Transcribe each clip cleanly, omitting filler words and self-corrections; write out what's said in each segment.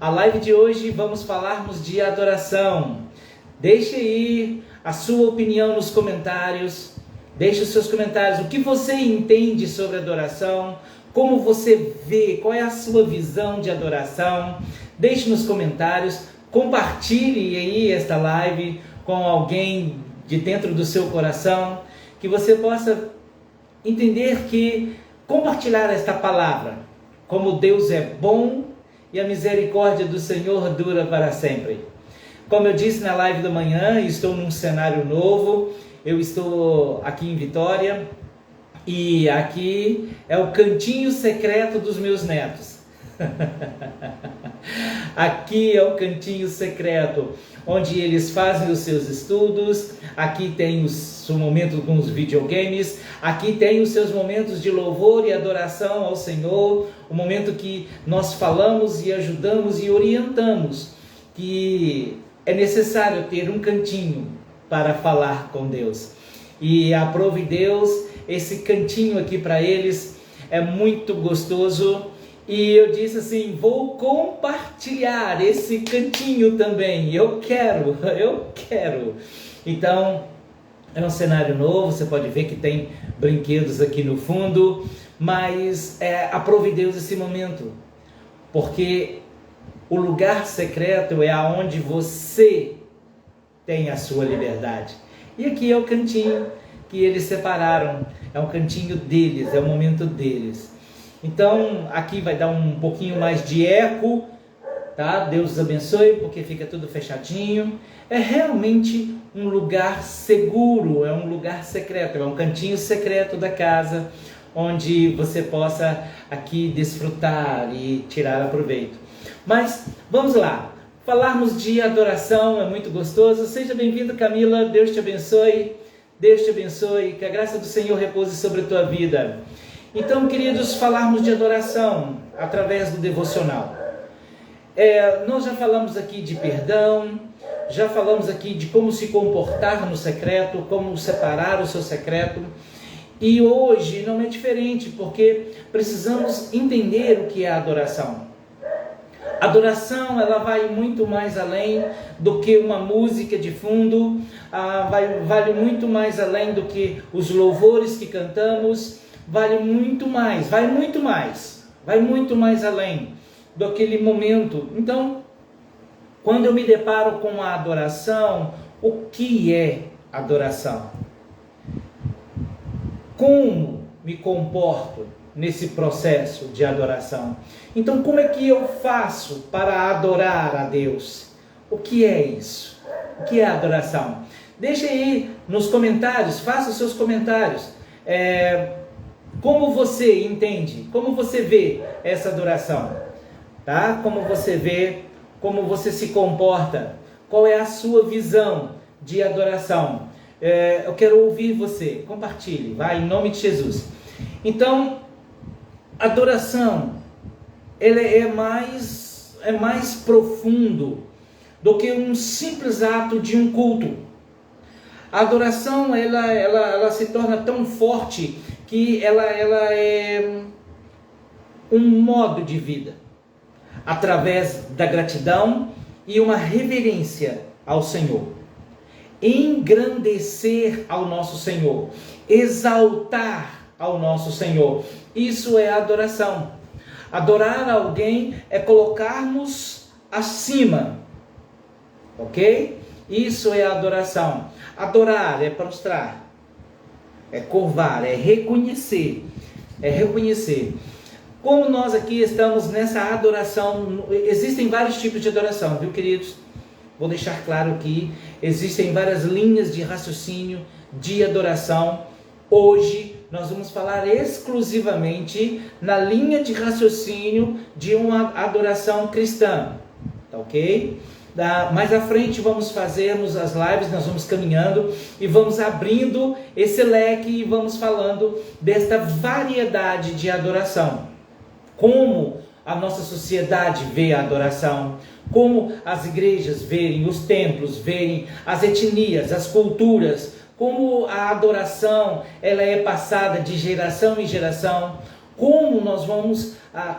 A live de hoje vamos falarmos de adoração. Deixe aí a sua opinião nos comentários. Deixe os seus comentários. O que você entende sobre adoração? Como você vê? Qual é a sua visão de adoração? Deixe nos comentários. Compartilhe aí esta live com alguém de dentro do seu coração. Que você possa entender que compartilhar esta palavra, como Deus é bom e a misericórdia do Senhor dura para sempre. Como eu disse na live da manhã, estou num cenário novo. Eu estou aqui em Vitória e aqui é o cantinho secreto dos meus netos. Aqui é o cantinho secreto onde eles fazem os seus estudos. Aqui tem o seu momento com os videogames. Aqui tem os seus momentos de louvor e adoração ao Senhor. O momento que nós falamos e ajudamos e orientamos que é necessário ter um cantinho para falar com Deus. E aprove Deus esse cantinho aqui para eles. É muito gostoso. E eu disse assim, vou compartilhar esse cantinho também. Eu quero. Então, é um cenário novo, você pode ver que tem brinquedos aqui no fundo. Mas aprove Deus esse momento. Porque o lugar secreto é aonde você tem a sua liberdade. E aqui é o cantinho que eles separaram. É um cantinho deles, é o momento deles. Então, aqui vai dar um pouquinho mais de eco, tá? Deus os abençoe, porque fica tudo fechadinho. É realmente um lugar seguro, é um lugar secreto, é um cantinho secreto da casa, onde você possa aqui desfrutar e tirar proveito. Mas, vamos lá. Falarmos de adoração é muito gostoso. Seja bem-vindo, Camila. Deus te abençoe. Deus te abençoe. Que a graça do Senhor repouse sobre a tua vida. Então, queridos, falarmos de adoração através do devocional. Nós já falamos aqui de perdão, já falamos aqui de como se comportar no secreto, como separar o seu secreto. E hoje não é diferente, porque precisamos entender o que é a adoração. A adoração, ela vai muito mais além do que uma música de fundo, vale muito mais além do que os louvores que cantamos. Vai muito mais além daquele momento. Então, quando eu me deparo com a adoração, o que é adoração? Como me comporto nesse processo de adoração? Então, como é que eu faço para adorar a Deus? O que é isso? O que é adoração? Deixe aí nos comentários, faça os seus comentários. Como você entende? Como você vê essa adoração? Tá? Como você vê? Como você se comporta? Qual é a sua visão de adoração? Eu quero ouvir você. Compartilhe, vai, em nome de Jesus. Então, adoração, ele é mais profundo do que um simples ato de um culto. A adoração, ela se torna tão forte que ela é um modo de vida, através da gratidão e uma reverência ao Senhor. Engrandecer ao nosso Senhor, exaltar ao nosso Senhor. Isso é adoração. Adorar alguém é colocarmos acima, ok? Isso é adoração. Adorar é prostrar, é curvar, é reconhecer. Como nós aqui estamos nessa adoração, existem vários tipos de adoração, viu, queridos? Vou deixar claro que existem várias linhas de raciocínio de adoração. Hoje nós vamos falar exclusivamente na linha de raciocínio de uma adoração cristã, tá ok? Mais à frente vamos fazermos as lives, nós vamos caminhando e vamos abrindo esse leque e vamos falando desta variedade de adoração. Como a nossa sociedade vê a adoração, como as igrejas veem, os templos veem, as etnias, as culturas, como a adoração ela é passada de geração em geração, como nós vamos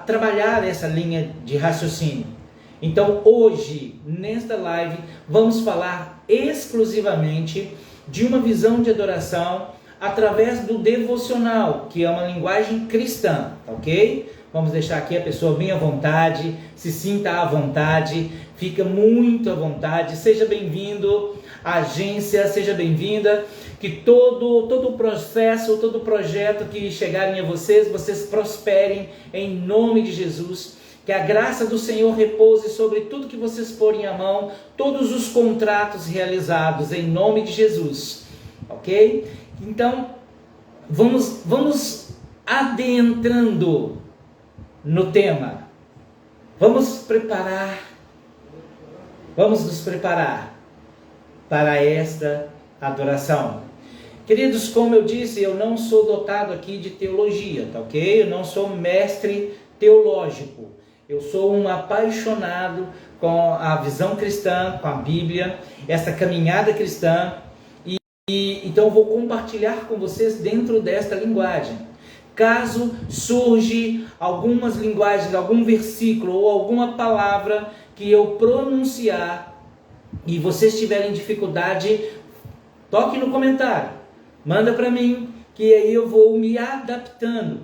trabalhar essa linha de raciocínio. Então hoje, nesta live, vamos falar exclusivamente de uma visão de adoração através do devocional, que é uma linguagem cristã, ok? Vamos deixar aqui a pessoa bem à vontade, se sinta à vontade, fica muito à vontade, seja bem-vindo à agência, seja bem-vinda, que todo o processo, todo o projeto que chegarem a vocês prosperem em nome de Jesus, que a graça do Senhor repouse sobre tudo que vocês porem à mão, todos os contratos realizados em nome de Jesus, ok? Então, vamos adentrando no tema. Vamos nos preparar para esta adoração. Queridos, como eu disse, eu não sou dotado aqui de teologia, tá ok? Eu não sou mestre teológico. Eu sou um apaixonado com a visão cristã, com a Bíblia, essa caminhada cristã. Então eu vou compartilhar com vocês dentro desta linguagem. Caso surge algumas linguagens, algum versículo ou alguma palavra que eu pronunciar e vocês tiverem dificuldade, toque no comentário, manda para mim, que aí eu vou me adaptando,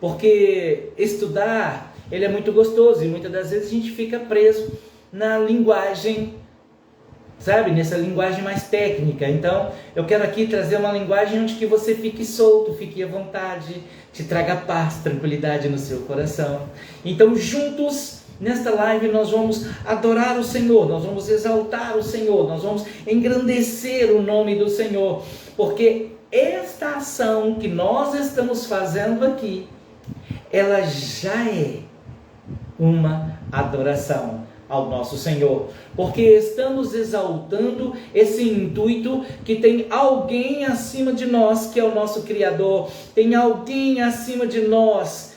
porque estudar, ele é muito gostoso e muitas das vezes a gente fica preso na linguagem, sabe, nessa linguagem mais técnica. Então eu quero aqui trazer uma linguagem onde que você fique solto, fique à vontade, te traga paz, tranquilidade no seu coração. Então juntos nesta live nós vamos adorar o Senhor, nós vamos exaltar o Senhor, nós vamos engrandecer o nome do Senhor, porque esta ação que nós estamos fazendo aqui, ela já é uma adoração ao nosso Senhor, porque estamos exaltando esse intuito que tem alguém acima de nós, que é o nosso Criador, tem alguém acima de nós,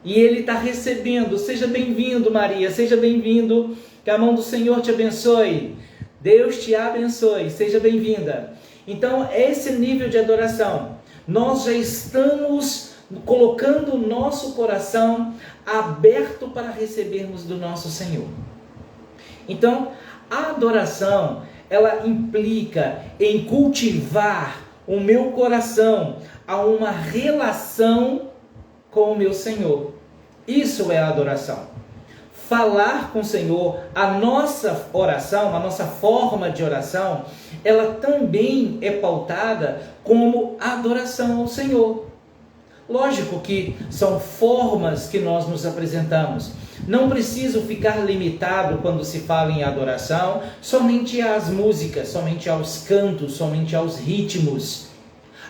e Ele está recebendo. Seja bem-vindo, Maria, seja bem-vindo, que a mão do Senhor te abençoe, Deus te abençoe, seja bem-vinda. Então esse nível de adoração, nós já estamos colocando o nosso coração aberto para recebermos do nosso Senhor. Então, a adoração, ela implica em cultivar o meu coração a uma relação com o meu Senhor. Isso é a adoração. Falar com o Senhor, a nossa oração, a nossa forma de oração, ela também é pautada como adoração ao Senhor. Lógico que são formas que nós nos apresentamos. Não preciso ficar limitado quando se fala em adoração somente às músicas, somente aos cantos, somente aos ritmos.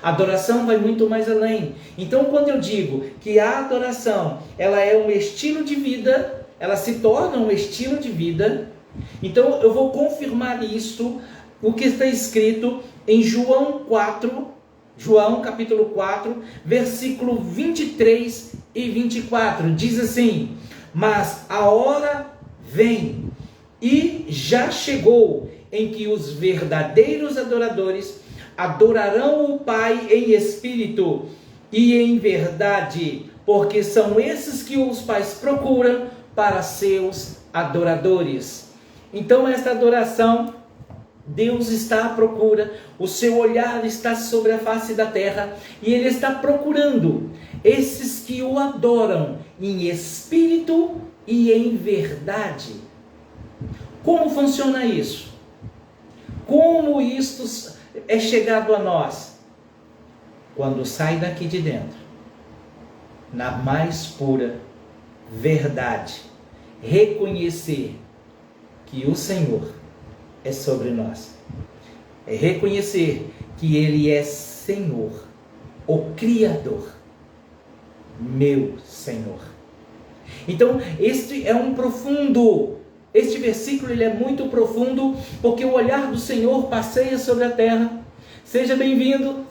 A adoração vai muito mais além. Então, quando eu digo que a adoração, ela é um estilo de vida, ela se torna um estilo de vida, então eu vou confirmar isto, o que está escrito em João capítulo 4, versículo 23 e 24, diz assim: mas a hora vem, e já chegou, em que os verdadeiros adoradores adorarão o Pai em espírito e em verdade, porque são esses que os pais procuram para seus adoradores. Então esta adoração, Deus está à procura, o seu olhar está sobre a face da terra, e Ele está procurando esses que o adoram em espírito e em verdade. Como funciona isso? Como isto é chegado a nós? Quando sai daqui de dentro, na mais pura verdade, reconhecer que o Senhor é sobre nós, é reconhecer que Ele é Senhor, o Criador, meu Senhor. Então este é este versículo ele é muito profundo, porque o olhar do Senhor passeia sobre a terra. Seja bem-vindo,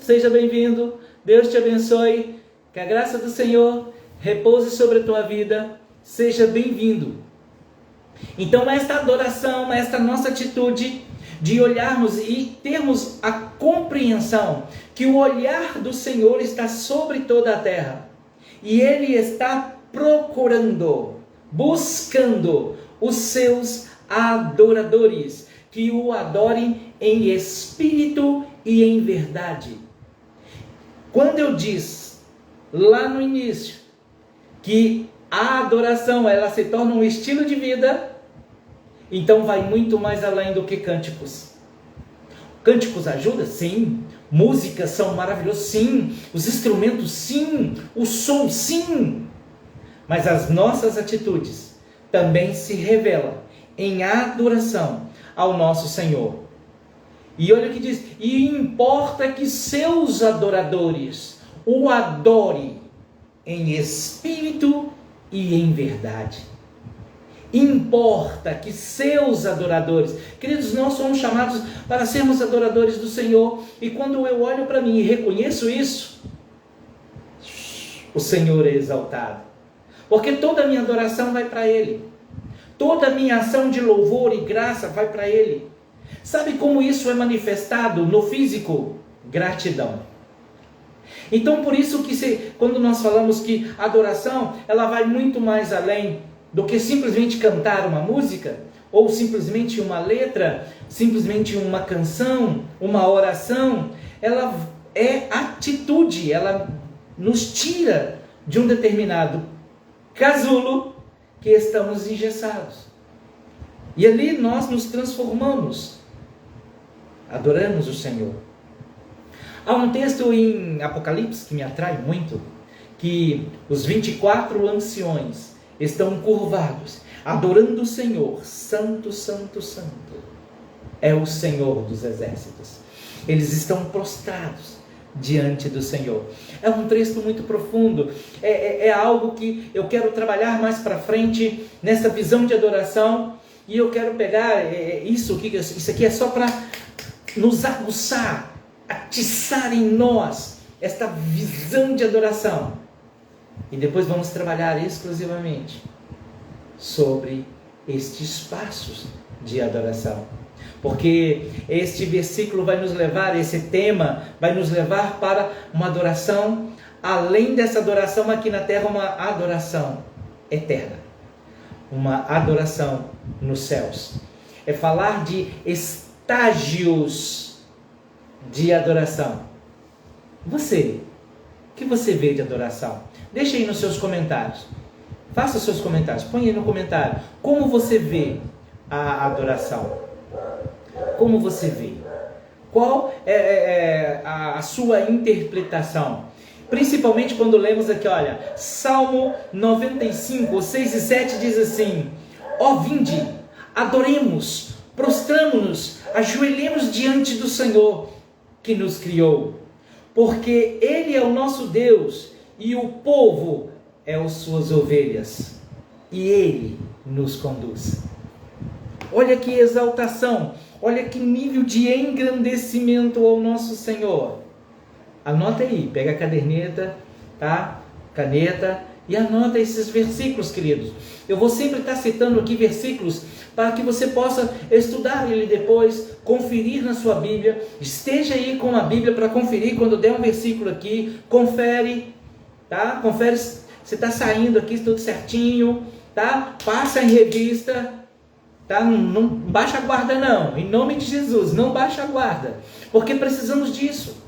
Deus te abençoe, que a graça do Senhor repouse sobre a tua vida, seja bem-vindo. Então esta adoração, esta nossa atitude de olharmos e termos a compreensão que o olhar do Senhor está sobre toda a terra, e Ele está procurando, buscando os seus adoradores, que o adorem em espírito e em verdade. Quando eu disse lá no início que a adoração ela se torna um estilo de vida, então vai muito mais além do que cânticos. Cânticos ajudam? Sim. Músicas são maravilhosas? Sim. Os instrumentos? Sim. O som? Sim. Mas as nossas atitudes também se revelam em adoração ao nosso Senhor. E olha o que diz: e importa que seus adoradores o adorem em espírito e em verdade. Importa que seus adoradores, queridos, nós somos chamados para sermos adoradores do Senhor, e quando eu olho para mim e reconheço isso, o Senhor é exaltado, porque toda a minha adoração vai para Ele, toda a minha ação de louvor e graça vai para Ele. Sabe como isso é manifestado no físico? Gratidão. Então por isso que quando nós falamos que a adoração, ela vai muito mais além do que simplesmente cantar uma música, ou simplesmente uma letra, simplesmente uma canção, uma oração. Ela é atitude, ela nos tira de um determinado casulo que estamos engessados. E ali nós nos transformamos, adoramos o Senhor. Há um texto em Apocalipse que me atrai muito, que os 24 anciões estão curvados, adorando o Senhor. Santo, santo, santo é o Senhor dos exércitos. Eles estão prostrados diante do Senhor. É um texto muito profundo, é algo que eu quero trabalhar mais para frente nessa visão de adoração, e eu quero pegar isso aqui é só para nos aguçar, atiçar em nós esta visão de adoração. E depois vamos trabalhar exclusivamente sobre estes passos de adoração. Porque este versículo vai nos levar, esse tema vai nos levar para uma adoração, além dessa adoração aqui na terra, uma adoração eterna. Uma adoração nos céus. É falar de estágios de adoração. O que você vê de adoração? Deixa aí nos seus comentários. Faça os seus comentários. Põe aí no comentário. Como você vê a adoração? Como você vê? Qual é a sua interpretação? Principalmente quando lemos aqui, olha, Salmo 95, 6 e 7 diz assim: ó, vinde, adoremos, prostramo-nos, ajoelhemos diante do Senhor que nos criou, porque Ele é o nosso Deus e o povo é as suas ovelhas, e Ele nos conduz. Olha que exaltação, olha que nível de engrandecimento ao nosso Senhor. Anota aí, pega a caderneta, tá? Caneta, e anota esses versículos, queridos. Eu vou sempre estar citando aqui versículos para que você possa estudar ele depois, conferir na sua Bíblia. Esteja aí com a Bíblia para conferir quando der um versículo aqui. Confere, tá? Confere se está saindo aqui tudo certinho, tá? Passa em revista, tá? Não baixa a guarda não, em nome de Jesus, não baixa a guarda, porque precisamos disso.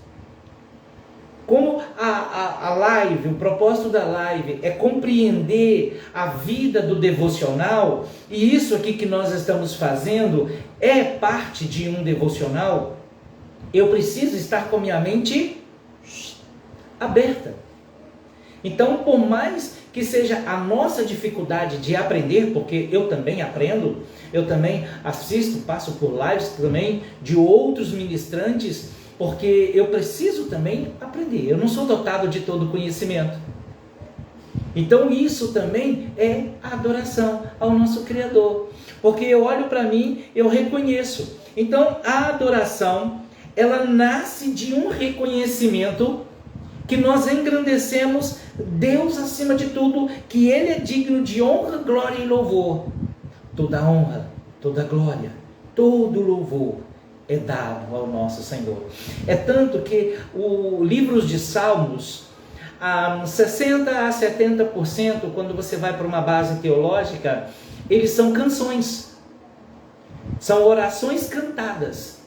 Como a live, o propósito da live é compreender a vida do devocional, e isso aqui que nós estamos fazendo é parte de um devocional, eu preciso estar com minha mente aberta. Então, por mais que seja a nossa dificuldade de aprender, porque eu também aprendo, eu também assisto, passo por lives também de outros ministrantes, porque eu preciso também aprender. Eu não sou dotado de todo conhecimento. Então isso também é adoração ao nosso Criador. Porque eu olho para mim, eu reconheço. Então a adoração, ela nasce de um reconhecimento que nós engrandecemos Deus acima de tudo, que Ele é digno de honra, glória e louvor. Toda honra, toda glória, todo louvor é dado ao nosso Senhor. É tanto que o livros de Salmos, 60 a 70%, quando você vai para uma base teológica, eles são canções, são orações cantadas.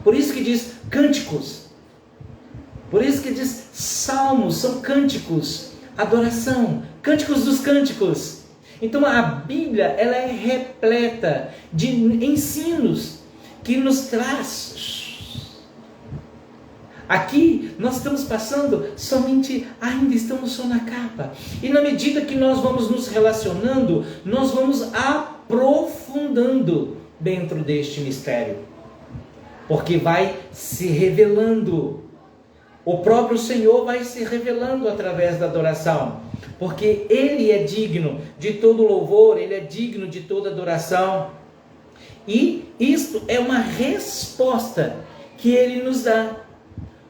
Por isso que diz cânticos, por isso que diz salmos, são cânticos, adoração, cânticos dos cânticos. Então a Bíblia, ela é repleta de ensinos que nos traz. Aqui nós estamos passando somente, ainda estamos só na capa. E na medida que nós vamos nos relacionando, nós vamos aprofundando dentro deste mistério. Porque vai se revelando. O próprio Senhor vai se revelando através da adoração. Porque Ele é digno de todo louvor, Ele é digno de toda adoração. E isto é uma resposta que Ele nos dá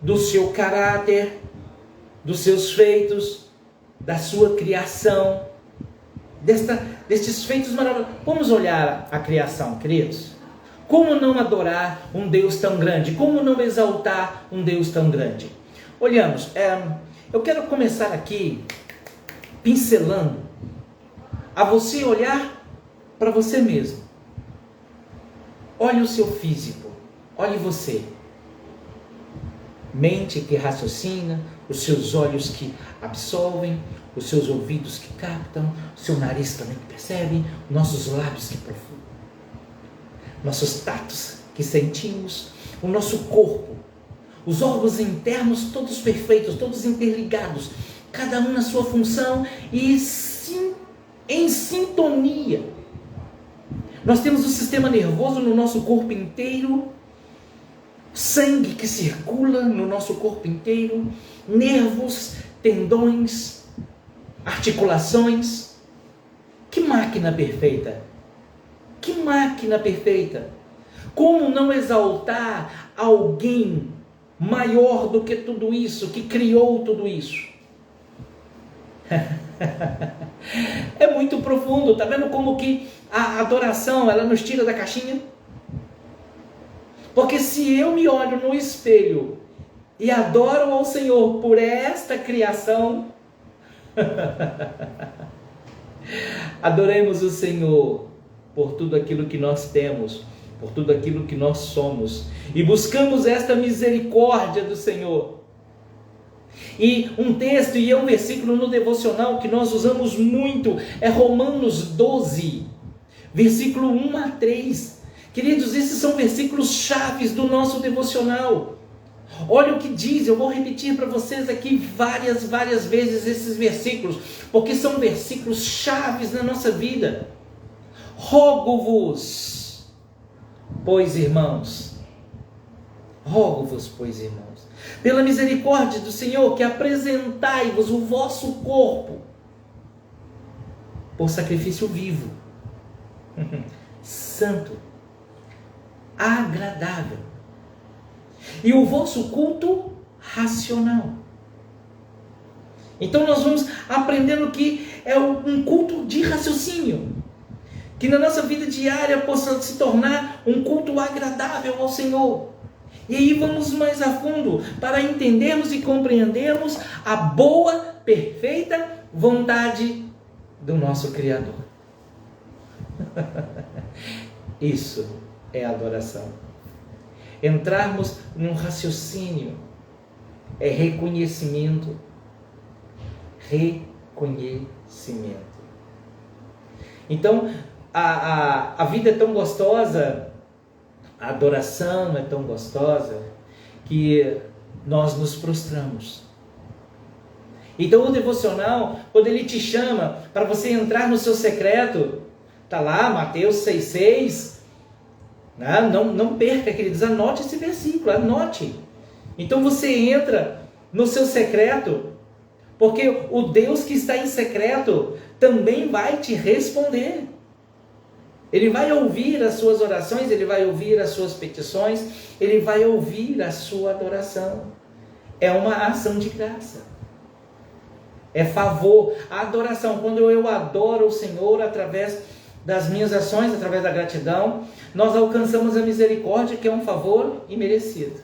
do seu caráter, dos seus feitos, da sua criação, destes feitos maravilhosos. Vamos olhar a criação, queridos. Como não adorar um Deus tão grande? Como não exaltar um Deus tão grande? Olhamos, eu quero começar aqui pincelando a você olhar para você mesmo. Olhe o seu físico, olhe você. Mente que raciocina, os seus olhos que absorvem, os seus ouvidos que captam, o seu nariz também que percebe, nossos lábios que profundam, nossos tatos que sentimos, o nosso corpo, os órgãos internos todos perfeitos, todos interligados, cada um na sua função e sim, em sintonia. Nós temos o sistema nervoso no nosso corpo inteiro, sangue que circula no nosso corpo inteiro, nervos, tendões, articulações. Que máquina perfeita! Que máquina perfeita! Como não exaltar alguém maior do que tudo isso, que criou tudo isso? É muito profundo, tá vendo como que a adoração, ela nos tira da caixinha? Porque se eu me olho no espelho e adoro ao Senhor por esta criação, adoremos o Senhor por tudo aquilo que nós temos, por tudo aquilo que nós somos, e buscamos esta misericórdia do Senhor. E um texto e um versículo no devocional que nós usamos muito é Romanos 12, versículo 1 a 3. Queridos, esses são versículos chaves do nosso devocional. Olha o que diz, eu vou repetir para vocês aqui várias vezes esses versículos, porque são versículos chaves na nossa vida. Rogo-vos, pois irmãos, pela misericórdia do Senhor, que apresentai-vos o vosso corpo por sacrifício vivo, santo, agradável, e o vosso culto racional. Então nós vamos aprendendo que é um culto de raciocínio, que na nossa vida diária possa se tornar um culto agradável ao Senhor. E aí vamos mais a fundo para entendermos e compreendermos a boa, perfeita vontade do nosso Criador. Isso é adoração. Entrarmos num raciocínio é reconhecimento. Então, a vida é tão gostosa, a adoração é tão gostosa, que nós nos prostramos. Então o devocional, quando ele te chama para você entrar no seu secreto, está lá, Mateus 6,6, não perca, queridos, anote esse versículo, anote. Então você entra no seu secreto, porque o Deus que está em secreto também vai te responder. Ele vai ouvir as suas orações, ele vai ouvir as suas petições, ele vai ouvir a sua adoração. É uma ação de graça. É favor. A adoração, quando eu adoro o Senhor através das minhas ações, através da gratidão, nós alcançamos a misericórdia, que é um favor imerecido.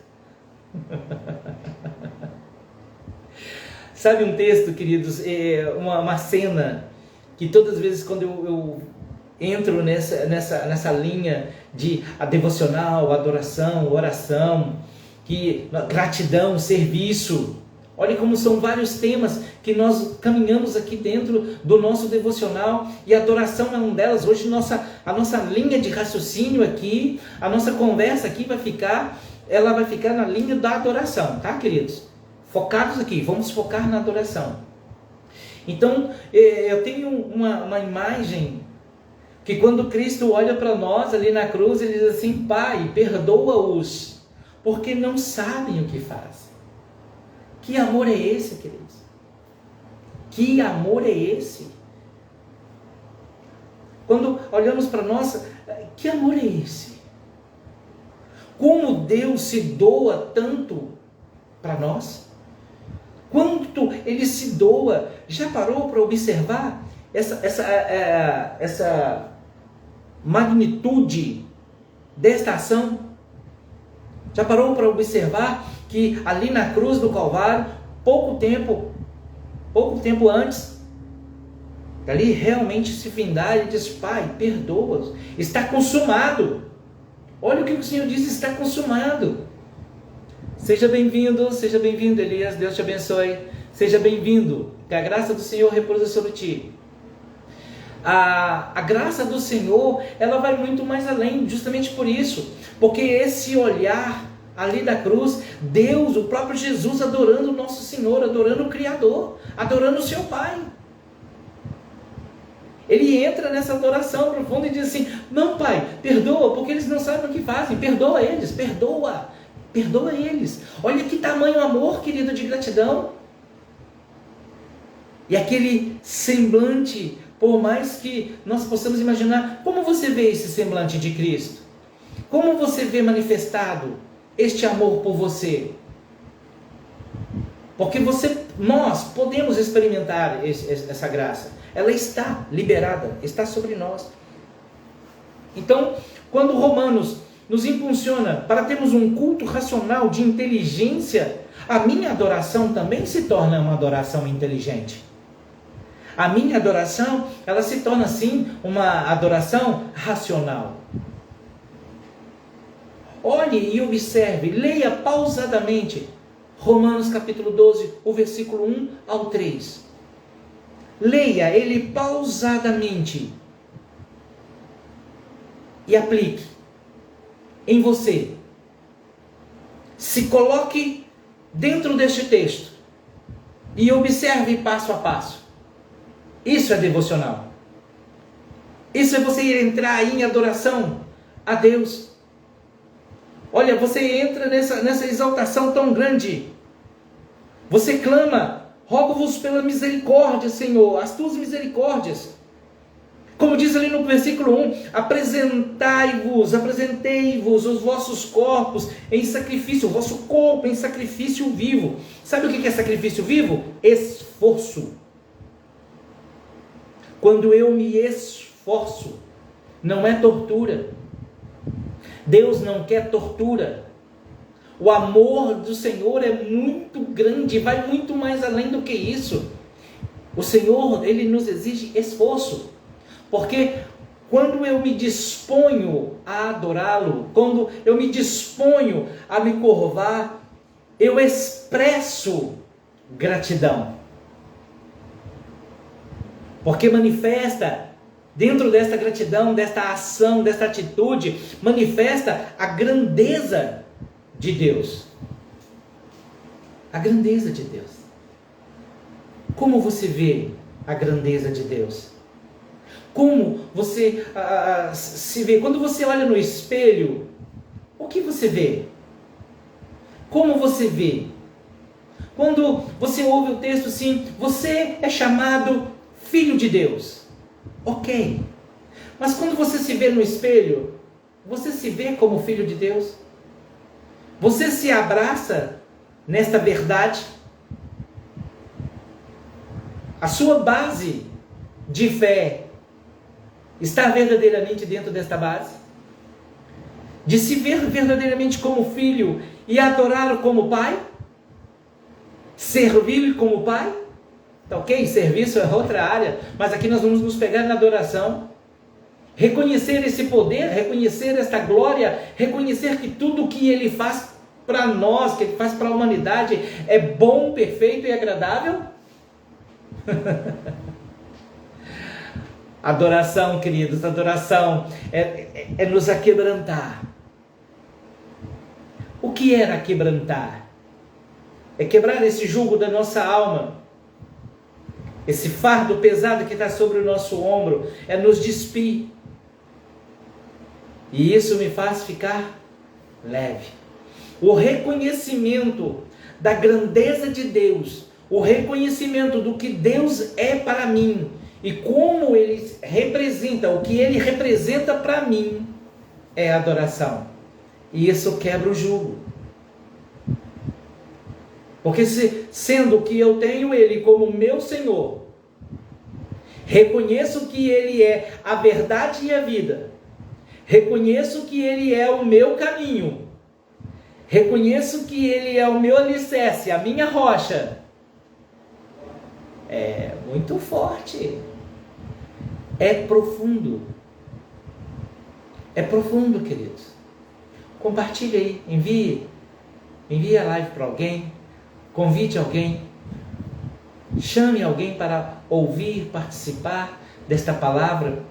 Sabe um texto, queridos, uma cena que todas as vezes quando eu entro nessa linha de a devocional, adoração, oração, gratidão, serviço. Olha como são vários temas que nós caminhamos aqui dentro do nosso devocional, e a adoração é um delas. Hoje a nossa linha de raciocínio aqui, a nossa conversa aqui ela vai ficar na linha da adoração, tá, queridos? Focados aqui, vamos focar na adoração. Então, eu tenho uma imagem que quando Cristo olha para nós ali na cruz, ele diz assim: Pai, perdoa-os, porque não sabem o que fazem. Que amor é esse, queridos? Que amor é esse? Quando olhamos para nós, que amor é esse? Como Deus se doa tanto para nós? Quanto Ele se doa? Já parou para observar essa magnitude desta ação? Já parou para observar que ali na cruz do Calvário, pouco tempo antes, ali realmente se findar, ele diz: Pai, perdoa-os, está consumado. Olha o que o Senhor diz: está consumado. Seja bem-vindo, Elias, Deus te abençoe. Seja bem-vindo, que a graça do Senhor repousa sobre ti. A graça do Senhor, ela vai muito mais além, justamente por isso, porque esse olhar ali da cruz, Deus, o próprio Jesus adorando o nosso Senhor, adorando o Criador, adorando o seu Pai. Ele entra nessa adoração profunda e diz assim: não, Pai, perdoa, porque eles não sabem o que fazem. Perdoa eles, perdoa eles. Olha que tamanho amor, querido, de gratidão. E aquele semblante, por mais que nós possamos imaginar, como você vê esse semblante de Cristo? Como você vê manifestado este amor por você? Porque nós podemos experimentar essa graça. Ela está liberada, está sobre nós. Então, quando Romanos nos impulsiona para termos um culto racional de inteligência, a minha adoração também se torna uma adoração inteligente. A minha adoração, ela se torna assim uma adoração racional. Olhe e observe, leia pausadamente Romanos capítulo 12, o versículo 1 ao 3. Leia ele pausadamente e aplique em você. Se coloque dentro deste texto e observe passo a passo. Isso é devocional. Isso é você entrar em adoração a Deus. Olha, você entra nessa exaltação tão grande. Você clama: rogo-vos pela misericórdia, Senhor, as tuas misericórdias. Como diz ali no versículo 1, apresentei-vos os vossos corpos em sacrifício, o vosso corpo em sacrifício vivo. Sabe o que é sacrifício vivo? Esforço. Quando eu me esforço, não é tortura. Deus não quer tortura. O amor do Senhor é muito grande, vai muito mais além do que isso. O Senhor, Ele nos exige esforço. Porque quando eu me disponho a adorá-lo, quando eu me disponho a me curvar, eu expresso gratidão. Porque manifesta, dentro desta gratidão, desta ação, desta atitude, manifesta a grandeza de Deus. A grandeza de Deus. Como você vê a grandeza de Deus? Como você se vê? Quando você olha no espelho, o que você vê? Como você vê? Quando você ouve o texto assim, você é chamado filho de Deus. Ok. Mas quando você se vê no espelho, você se vê como filho de Deus? Você se abraça nesta verdade? A sua base de fé está verdadeiramente dentro desta base? De se ver verdadeiramente como filho e adorá-lo como pai? Servir como pai? Tá ok? Serviço é outra área, mas aqui nós vamos nos pegar na adoração. reconhecer esse poder, reconhecer esta glória, reconhecer que tudo que Ele faz para nós, que Ele faz para a humanidade, é bom, perfeito e agradável? Adoração, queridos, adoração é nos aquebrantar. O que era quebrantar? É quebrar esse jugo da nossa alma, esse fardo pesado que está sobre o nosso ombro, é nos despir. E isso me faz ficar leve. O reconhecimento da grandeza de Deus, o reconhecimento do que Deus é para mim e como Ele representa, o que Ele representa para mim, é adoração. E isso quebra o jugo. Porque sendo que eu tenho Ele como meu Senhor, reconheço que Ele é a verdade e a vida, reconheço que Ele é o meu caminho, reconheço que Ele é o meu alicerce, a minha rocha, é muito forte, é profundo, queridos. Compartilhe aí, envie a live para alguém, convide alguém, chame alguém para ouvir, participar desta palavra,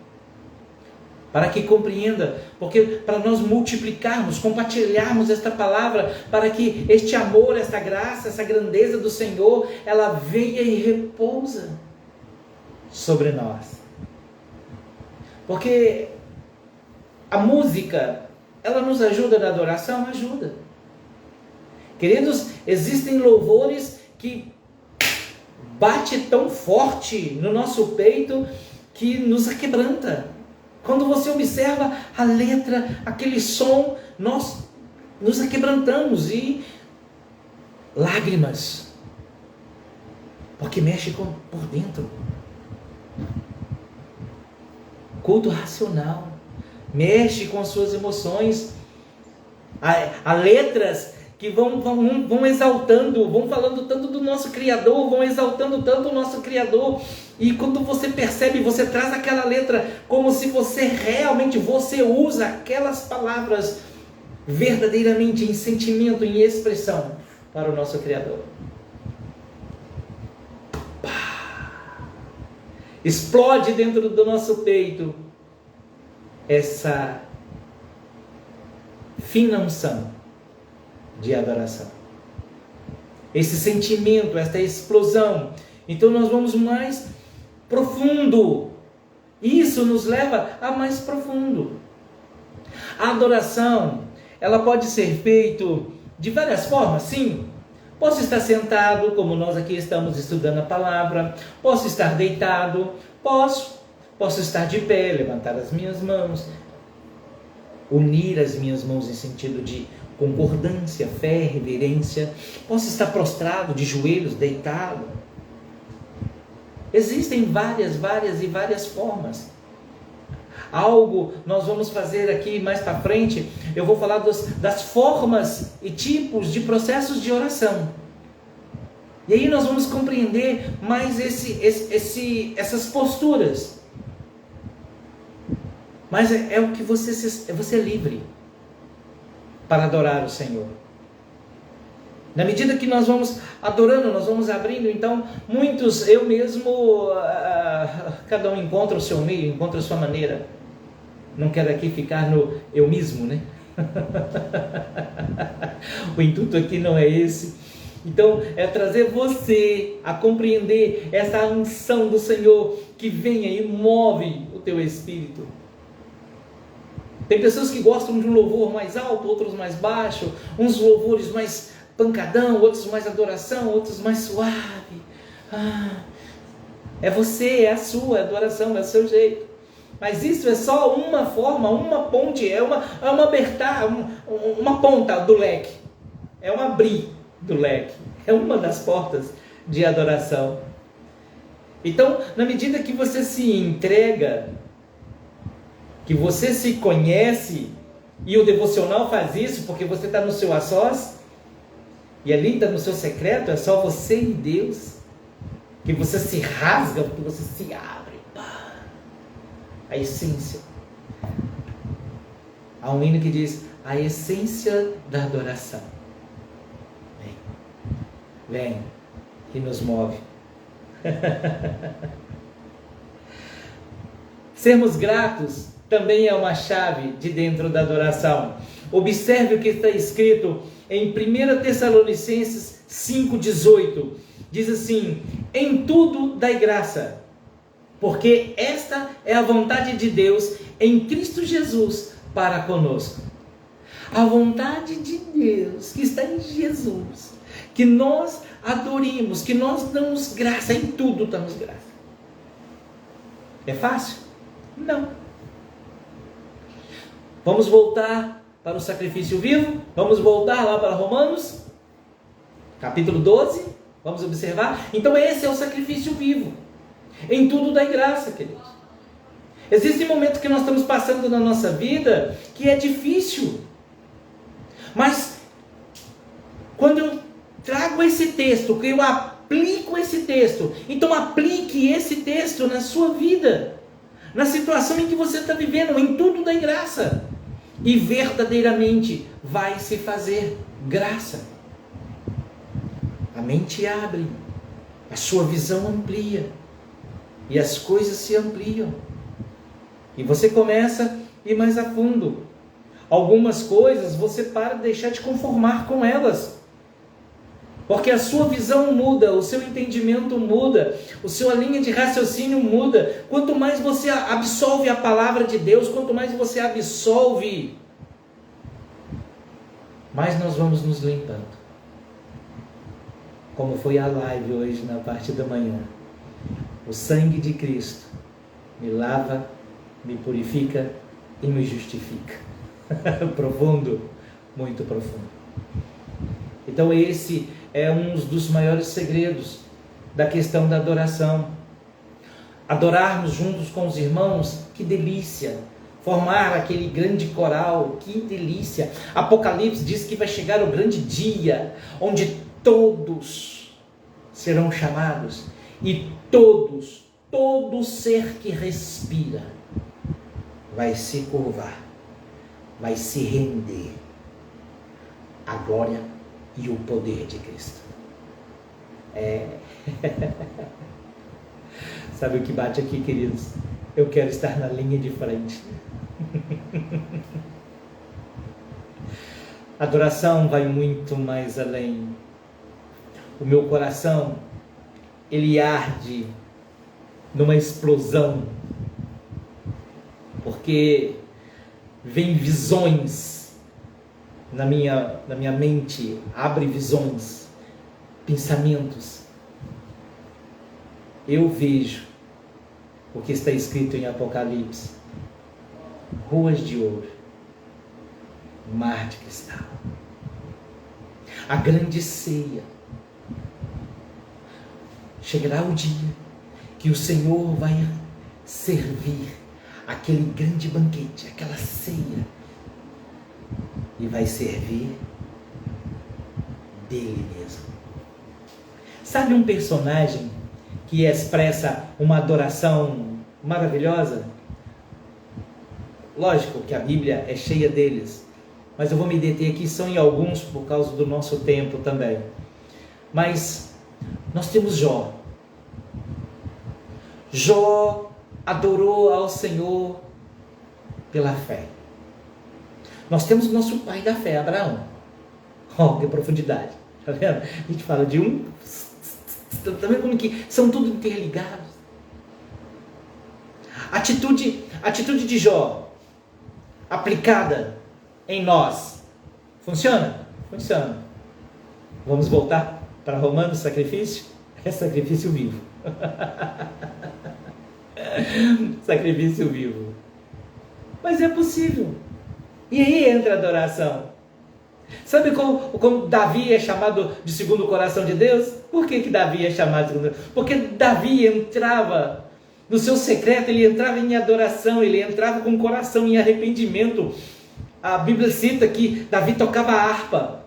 para que compreenda, porque para nós multiplicarmos, compartilharmos esta palavra, para que este amor, esta graça, essa grandeza do Senhor, ela venha e repousa sobre nós. Porque a música, ela nos ajuda na adoração? Ajuda. Queridos, existem louvores que bate tão forte no nosso peito que nos aquebranta. Quando você observa a letra, aquele som, nós nos aquebrantamos e lágrimas, porque mexe por dentro. Culto racional, mexe com as suas emoções. Há letras que vão exaltando, vão falando tanto do nosso Criador, vão exaltando tanto o nosso Criador, e quando você percebe, você traz aquela letra como se você realmente, você usa aquelas palavras verdadeiramente em sentimento, em expressão para o nosso Criador. Explode dentro do nosso peito essa fina unção de adoração, esse sentimento, esta explosão. Então nós vamos mais profundo, isso nos leva a mais profundo. A adoração, ela pode ser feita de várias formas, sim. Posso estar sentado, como nós aqui estamos estudando a palavra, posso estar deitado, posso estar de pé, levantar as minhas mãos, unir as minhas mãos em sentido de concordância, fé, reverência. Posso estar prostrado, de joelhos, deitado. Existem várias formas. Algo nós vamos fazer aqui mais para frente, eu vou falar das formas e tipos de processos de oração. E aí nós vamos compreender mais essas posturas. Mas é o que você é livre para adorar o Senhor. Na medida que nós vamos adorando, nós vamos abrindo, então muitos, eu mesmo, cada um encontra o seu meio, encontra a sua maneira. Não quero aqui ficar no eu mesmo, né? O intuito aqui não é esse. Então é trazer você a compreender essa unção do Senhor que venha e move o teu espírito. Tem pessoas que gostam de um louvor mais alto, outros mais baixo, uns louvores mais pancadão, outros mais adoração, outros mais suave. É você, é a sua adoração, é o seu jeito. Mas isso é só uma forma, uma ponte, é uma abertar, uma ponta do leque. É um abrir do leque. É uma das portas de adoração. Então, na medida que você se entrega, que você se conhece, e o devocional faz isso, porque você está no seu a sós, e ali está no seu secreto, é só você e Deus, que você se rasga, porque você se abre, a essência Há um hino que diz: a essência da adoração. Vem e nos move. Sermos gratos também é uma chave de dentro da adoração. Observe o que está escrito em 1 Tessalonicenses 5,18. Diz assim: em tudo dai graça, porque esta é a vontade de Deus em Cristo Jesus para conosco. A vontade de Deus que está em Jesus, que nós adoremos, que nós damos graça, em tudo damos graça. É fácil? Não. Vamos voltar para o sacrifício vivo? Vamos voltar lá para Romanos, capítulo 12? Vamos observar? Então esse é o sacrifício vivo. Em tudo dai graça, queridos. Existem momentos que nós estamos passando na nossa vida que é difícil. Mas quando eu trago esse texto, que eu aplico esse texto, então aplique esse texto na sua vida, na situação em que você está vivendo, em tudo dai graça. E verdadeiramente vai se fazer graça. A mente abre, a sua visão amplia, e as coisas se ampliam. E você começa a ir mais a fundo. Algumas coisas você para de deixar de conformar com elas. Porque a sua visão muda, o seu entendimento muda, a sua linha de raciocínio muda. Quanto mais você absorve a palavra de Deus, quanto mais você absorve, mais nós vamos nos limpando. Como foi a live hoje na parte da manhã. O sangue de Cristo me lava, me purifica e me justifica. Profundo, muito profundo. Então esse é um dos maiores segredos da questão da adoração. Adorarmos juntos com os irmãos, que delícia. Formar aquele grande coral, que delícia. Apocalipse diz que vai chegar o grande dia, onde todos serão chamados, e todo ser que respira, vai se curvar, vai se render à glória e o poder de Cristo. Sabe o que bate aqui, queridos? Eu quero estar na linha de frente. Adoração vai muito mais além. O meu coração, ele arde numa explosão, porque vem visões na minha mente, abre visões, pensamentos. Eu vejo o que está escrito em Apocalipse: ruas de ouro, mar de cristal, a grande ceia. Chegará o dia que o Senhor vai servir aquele grande banquete, aquela ceia, e vai servir dele mesmo. Sabe um personagem que expressa uma adoração maravilhosa? Lógico que a Bíblia é cheia deles, mas eu vou me deter aqui só em alguns por causa do nosso tempo também. Mas nós temos Jó. Jó adorou ao Senhor pela fé. Nós temos o nosso pai da fé, Abraão. Oh, que profundidade. Tá vendo? A gente fala de um... Tá vendo como que são tudo interligados? Atitude de Jó aplicada em nós. Funciona? Funciona. Vamos voltar para Romanos, sacrifício? É sacrifício vivo. Sacrifício vivo. Mas é possível. E aí entra a adoração. Sabe como Davi é chamado de segundo o coração de Deus? Por que Davi é chamado de segundo? Porque Davi entrava no seu secreto, ele entrava em adoração, ele entrava com o coração em arrependimento. A Bíblia cita que Davi tocava harpa.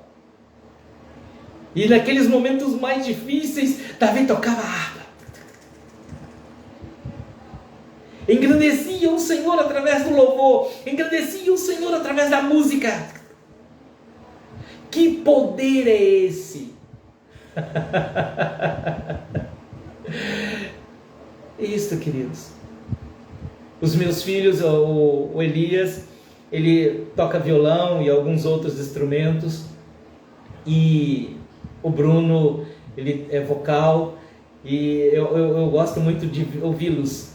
E naqueles momentos mais difíceis, Davi tocava harpa. engrandeciam o Senhor através do louvor, engrandeciam o Senhor através da música. Que poder é esse? Isso, queridos. Os meus filhos, o Elias, ele toca violão e alguns outros instrumentos, e o Bruno, ele é vocal, e eu gosto muito de ouvi-los,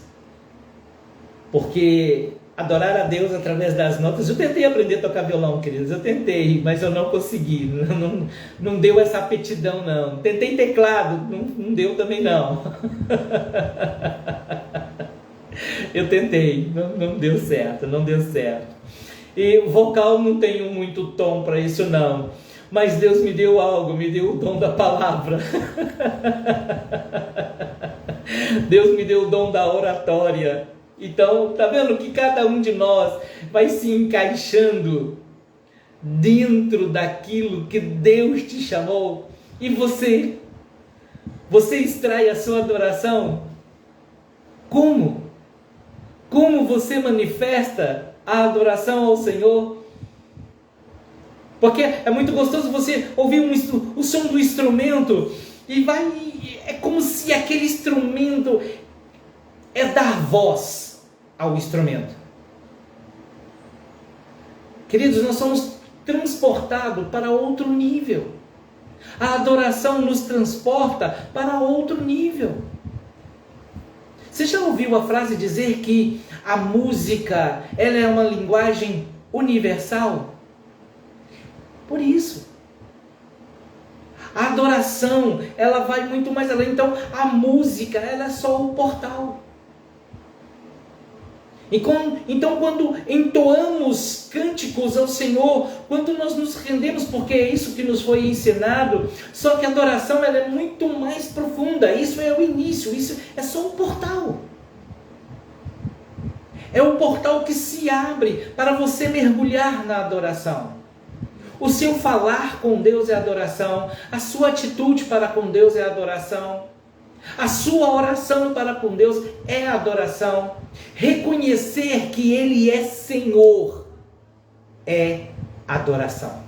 porque adorar a Deus através das notas, eu tentei aprender a tocar violão, queridos, eu tentei, mas eu não consegui, não deu essa aptidão não. Tentei teclado, não deu também não. Eu tentei, não deu certo, não deu certo. E vocal não tenho muito tom para isso não, mas Deus me deu algo, me deu o dom da palavra. Deus me deu o dom da oratória. Então, tá vendo que cada um de nós vai se encaixando dentro daquilo que Deus te chamou. E você extrai a sua adoração? Como? Como você manifesta a adoração ao Senhor? Porque é muito gostoso você ouvir o som do instrumento e é como se aquele instrumento é dar voz ao instrumento. Queridos, nós somos transportados para outro nível. A adoração nos transporta para outro nível. Você já ouviu a frase dizer que a música, ela é uma linguagem universal? Por isso. A adoração, ela vai muito mais além. Então, a música, ela é só o portal. Então, quando entoamos cânticos ao Senhor, quando nós nos rendemos, porque é isso que nos foi ensinado, só que a adoração ela é muito mais profunda. Isso é o início, isso é só um portal. É um portal que se abre para você mergulhar na adoração. O seu falar com Deus é adoração, a sua atitude para com Deus é adoração. A sua oração para com Deus é adoração. Reconhecer que Ele é Senhor é adoração.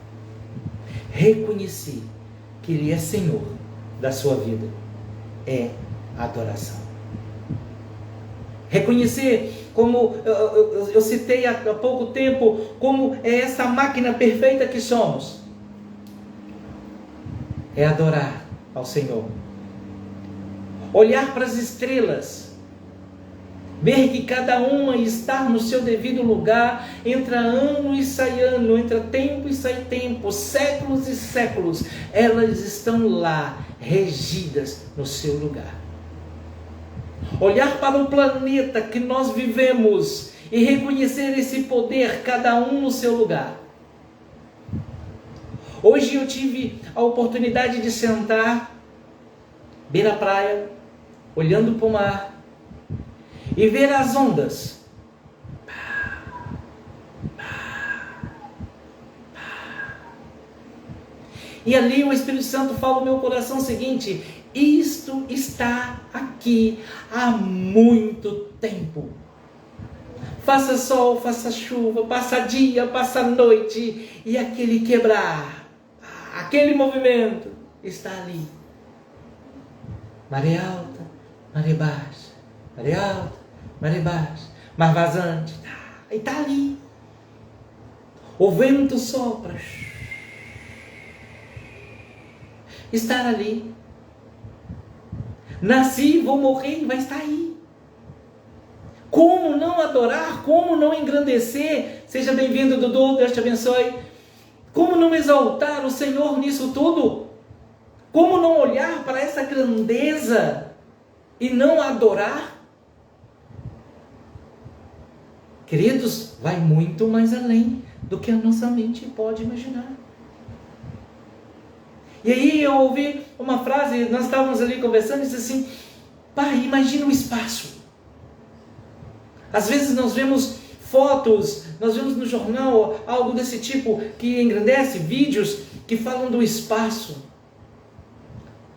Reconhecer que Ele é Senhor da sua vida é adoração. Reconhecer, como eu citei há pouco tempo, como é essa máquina perfeita que somos. É adorar ao Senhor. Olhar para as estrelas, ver que cada uma está no seu devido lugar, entra ano e sai ano, entra tempo e sai tempo, séculos e séculos, elas estão lá, regidas no seu lugar. Olhar para o planeta que nós vivemos e reconhecer esse poder, cada um no seu lugar. Hoje eu tive a oportunidade de sentar beira a praia, olhando para o mar e ver as ondas. E ali o Espírito Santo fala no meu coração o seguinte: isto está aqui há muito tempo. Faça sol, faça chuva, passa dia, passa noite, e aquele quebrar, aquele movimento está ali. Maré alta, maré baixa, maré alta, maré baixa, mar vazante, e está ali. O vento sopra, estar ali. Nasci, vou morrer, vai estar aí. Como não adorar, como não engrandecer? Seja bem-vindo, Dudu, Deus te abençoe. Como não exaltar o Senhor nisso tudo? Como não olhar para essa grandeza e não adorar? Queridos, vai muito mais além do que a nossa mente pode imaginar. E aí eu ouvi uma frase, nós estávamos ali conversando e disse assim: pai, imagina o espaço. Às vezes nós vemos fotos, nós vemos no jornal algo desse tipo que engrandece, vídeos que falam do espaço.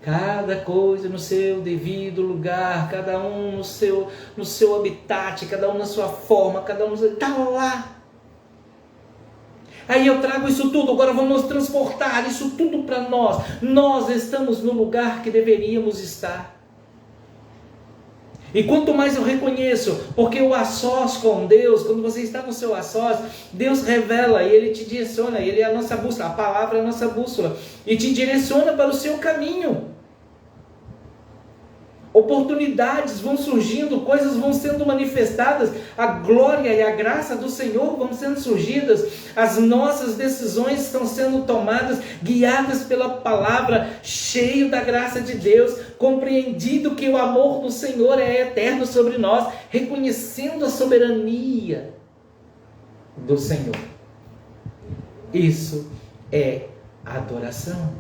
Cada coisa no seu devido lugar, cada um no seu habitat, cada um na sua forma, cada um está lá. Aí eu trago isso tudo, agora vamos transportar isso tudo para nós. Nós estamos no lugar que deveríamos estar. E quanto mais eu reconheço, porque o a sós com Deus, quando você está no seu a sós, Deus revela e Ele te direciona, Ele é a nossa bússola, a palavra é a nossa bússola, e te direciona para o seu caminho. Oportunidades vão surgindo, coisas vão sendo manifestadas, a glória e a graça do Senhor vão sendo surgidas, as nossas decisões estão sendo tomadas, guiadas pela palavra, cheio da graça de Deus, compreendido que o amor do Senhor é eterno sobre nós, reconhecendo a soberania do Senhor. Isso é adoração.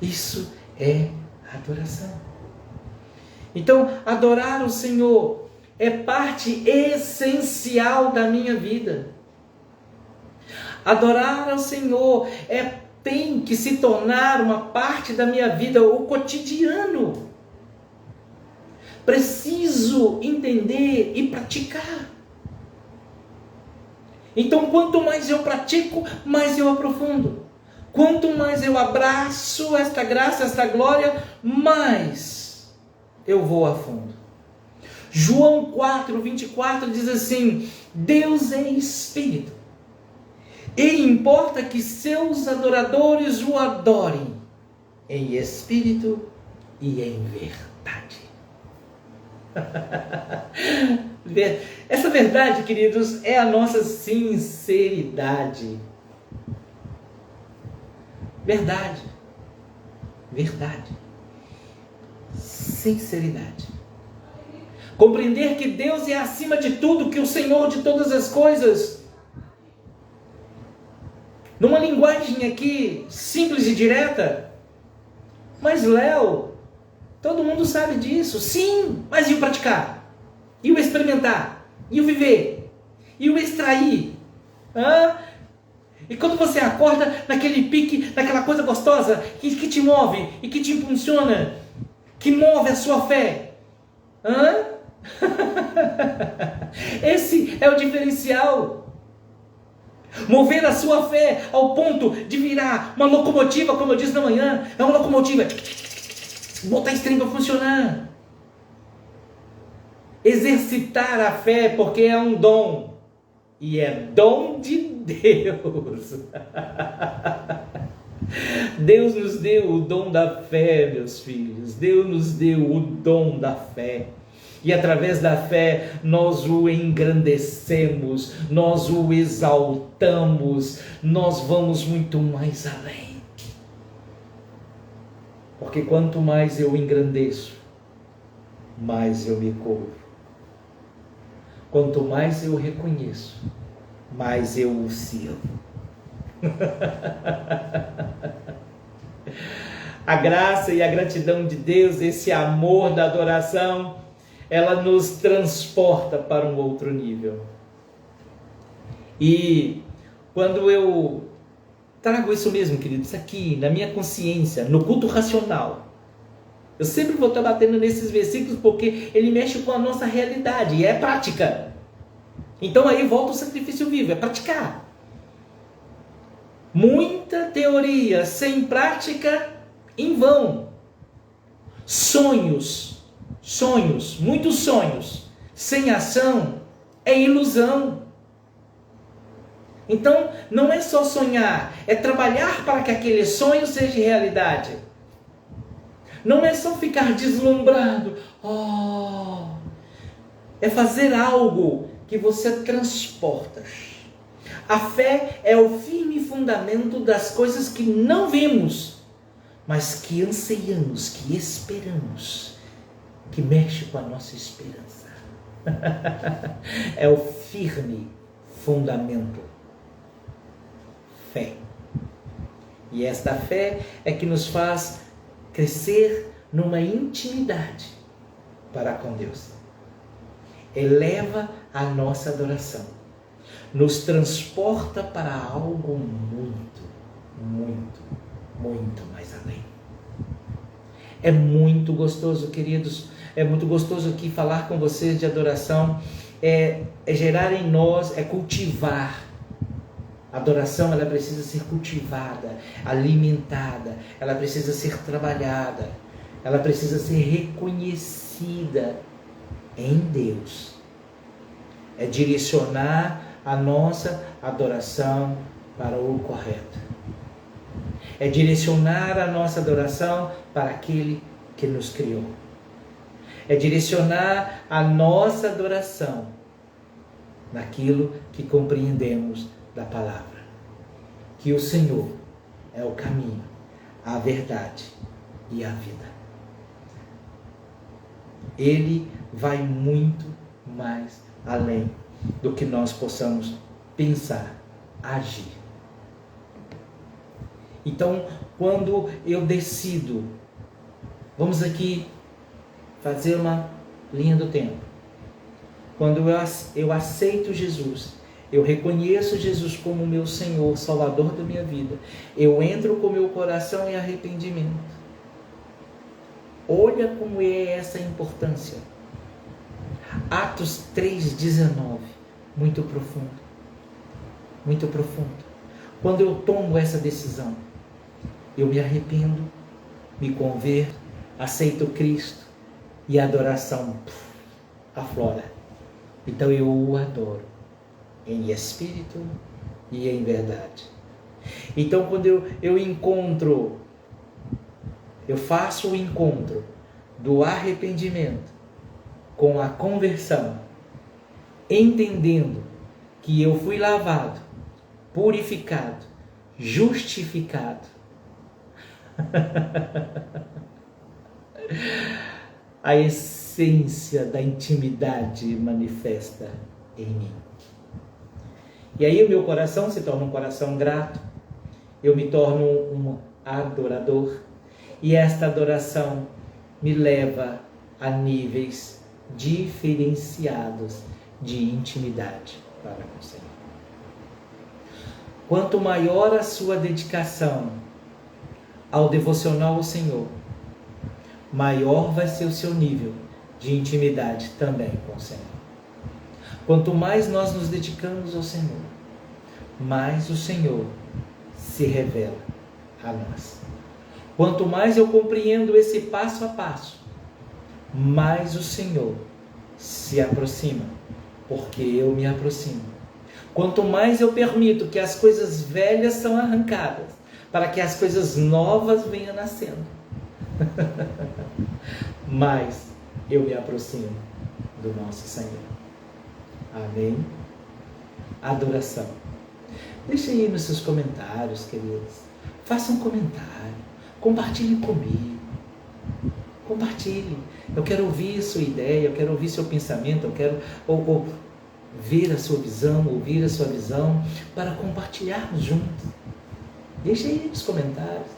Isso é adoração. Então, adorar o Senhor é parte essencial da minha vida. Adorar ao Senhor tem que se tornar uma parte da minha vida, o cotidiano. Preciso entender e praticar. Então, quanto mais eu pratico, mais eu aprofundo. Quanto mais eu abraço esta graça, esta glória, mais eu vou a fundo. João 4:24 diz assim: Deus é Espírito, e importa que seus adoradores o adorem em espírito e em verdade. Essa verdade, queridos, é a nossa sinceridade. Verdade. Sinceridade. Compreender que Deus é acima de tudo, que o Senhor de todas as coisas. Numa linguagem aqui simples e direta. Mas Léo, todo mundo sabe disso. Sim, mas e o praticar? E o experimentar? E o viver? E o extrair? E quando você acorda naquele pique, naquela coisa gostosa que te move e que te impulsiona, que move a sua fé. Esse é o diferencial. Mover a sua fé ao ponto de virar uma locomotiva, como eu disse na manhã. É uma locomotiva. Botar esse trem para funcionar. Exercitar a fé, porque é um dom. E é dom de Deus. Deus nos deu o dom da fé, meus filhos. Deus nos deu o dom da fé. E através da fé nós o engrandecemos, nós o exaltamos, nós vamos muito mais além. Porque quanto mais eu engrandeço, mais eu me curvo. Quanto mais eu reconheço, mais eu o sirvo. A graça e a gratidão de Deus, esse amor da adoração, ela nos transporta para um outro nível. E quando eu trago isso mesmo, queridos, aqui na minha consciência, no culto racional, eu sempre vou estar batendo nesses versículos porque ele mexe com a nossa realidade e é prática. Então aí volta o sacrifício vivo, é praticar. Muita teoria sem prática, em vão. Muitos sonhos, sem ação, é ilusão. Então, não é só sonhar, é trabalhar para que aquele sonho seja realidade. Não é só ficar deslumbrado, é fazer algo que você transporta. A fé é o firme fundamento das coisas que não vemos, mas que anseiamos, que esperamos, que mexe com a nossa esperança. É o firme fundamento. Fé. E esta fé é que nos faz crescer numa intimidade para com Deus. Eleva a nossa adoração. Nos transporta para algo muito, muito, muito mais além. É muito gostoso, queridos. É muito gostoso aqui falar com vocês de adoração. É gerar em nós, é cultivar. A adoração, ela precisa ser cultivada, alimentada. Ela precisa ser trabalhada. Ela precisa ser reconhecida em Deus. É direcionar a nossa adoração para o correto. É direcionar a nossa adoração para aquele que nos criou. É direcionar a nossa adoração naquilo que compreendemos da palavra. Que o Senhor é o caminho, a verdade e a vida. Ele vai muito mais além do que nós possamos pensar, agir. Então, quando eu decido, vamos aqui fazer uma linha do tempo. Quando eu aceito Jesus, eu reconheço Jesus como meu Senhor, Salvador da minha vida, eu entro com meu coração em arrependimento. Olha como é essa importância. Atos 3,19, muito profundo. Muito profundo. Quando eu tomo essa decisão, eu me arrependo, me converto, aceito Cristo e a adoração aflora. Então eu o adoro em espírito e em verdade. Então quando eu faço o encontro do arrependimento com a conversão, entendendo que eu fui lavado, purificado, justificado, a essência da intimidade manifesta em mim. E aí o meu coração se torna um coração grato, eu me torno um adorador, e esta adoração me leva a níveis diferenciados de intimidade para com o Senhor. Quanto maior a sua dedicação ao devocional ao Senhor, maior vai ser o seu nível de intimidade também com o Senhor. Quanto mais nós nos dedicamos ao Senhor, mais o Senhor se revela a nós. Quanto mais eu compreendo esse passo a passo, mais o Senhor se aproxima, porque eu me aproximo. Quanto mais eu permito que as coisas velhas são arrancadas, para que as coisas novas venham nascendo, mais eu me aproximo do nosso Senhor. Amém? Adoração. Deixa aí nos seus comentários, queridos. Faça um comentário. Compartilhe comigo. Compartilhe. Eu quero ouvir a sua ideia, eu quero ouvir seu pensamento, eu quero ver a sua visão, ouvir a sua visão, para compartilharmos juntos. Deixa aí nos comentários.